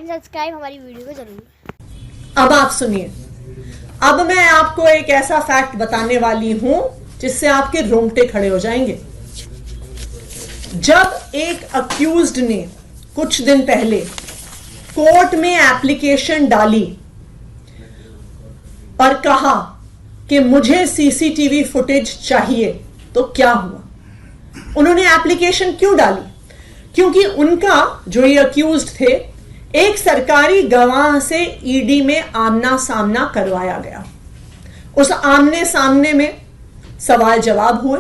And subscribe हमारी video को जरूर। अब आप सुनिए, अब मैं आपको एक ऐसा फैक्ट बताने वाली हूं जिससे आपके रोंगटे खड़े हो जाएंगे। जब एक अक्यूज्ड ने कुछ दिन पहले कोर्ट में एप्लीकेशन डाली और कहा कि मुझे सीसीटीवी फुटेज चाहिए, तो क्या हुआ? उन्होंने एप्लीकेशन क्यों डाली? क्योंकि उनका जो ये अक्यूज्ड थे, एक सरकारी गवाह से ईडी में आमना सामना करवाया गया। उस आमने सामने में सवाल जवाब हुए,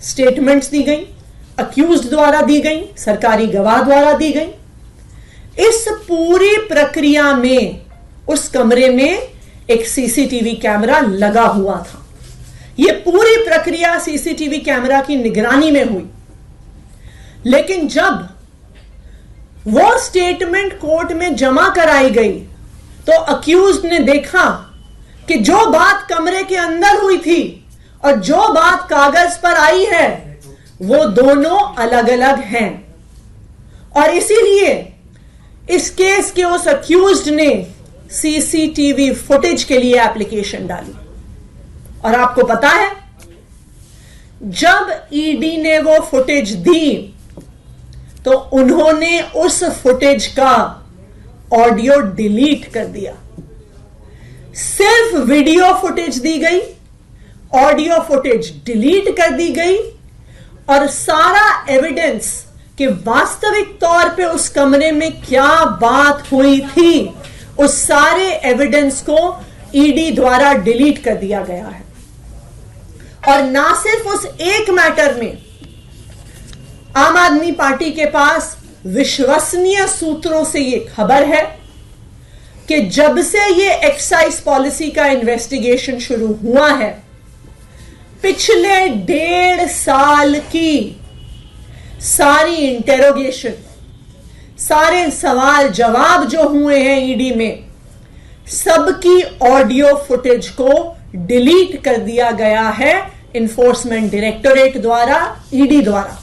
स्टेटमेंट्स दी गई, अक्यूज्ड द्वारा दी गई, सरकारी गवाह द्वारा दी गई। इस पूरी प्रक्रिया में उस कमरे में एक सीसीटीवी कैमरा लगा हुआ था। यह पूरी प्रक्रिया सीसीटीवी कैमरा की निगरानी में हुई। लेकिन जब वो स्टेटमेंट कोर्ट में जमा कराई गई तो अक्यूज्ड ने देखा कि जो बात कमरे के अंदर हुई थी और जो बात कागज पर आई है वो दोनों अलग अलग हैं। और इसीलिए इस केस के उस अक्यूज्ड ने सीसीटीवी फुटेज के लिए एप्लीकेशन डाली। और आपको पता है, जब ईडी ने वो फुटेज दी तो उन्होंने उस फुटेज का ऑडियो डिलीट कर दिया। सिर्फ वीडियो फुटेज दी गई, ऑडियो फुटेज डिलीट कर दी गई और सारा एविडेंस कि वास्तविक तौर पे उस कमरे में क्या बात हुई थी, उस सारे एविडेंस को ईडी द्वारा डिलीट कर दिया गया है। और ना सिर्फ उस एक मैटर में, आम आदमी पार्टी के पास विश्वसनीय सूत्रों से यह खबर है कि जब से ये एक्साइज पॉलिसी का इन्वेस्टिगेशन शुरू हुआ है, पिछले 1.5 साल की सारी इंटेरोगेशन, सारे सवाल जवाब जो हुए हैं ईडी में, सबकी ऑडियो फुटेज को डिलीट कर दिया गया है इन्फोर्समेंट डायरेक्टोरेट द्वारा, ईडी द्वारा।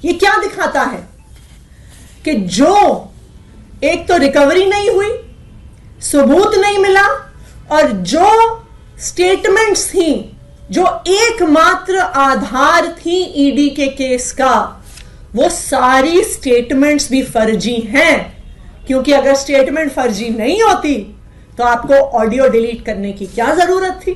ये क्या दिखाता है कि जो एक तो रिकवरी नहीं हुई, सबूत नहीं मिला, और जो स्टेटमेंट्स थी, जो एकमात्र आधार थी ईडी के केस का, वो सारी स्टेटमेंट्स भी फर्जी हैं। क्योंकि अगर स्टेटमेंट फर्जी नहीं होती तो आपको ऑडियो डिलीट करने की क्या जरूरत थी?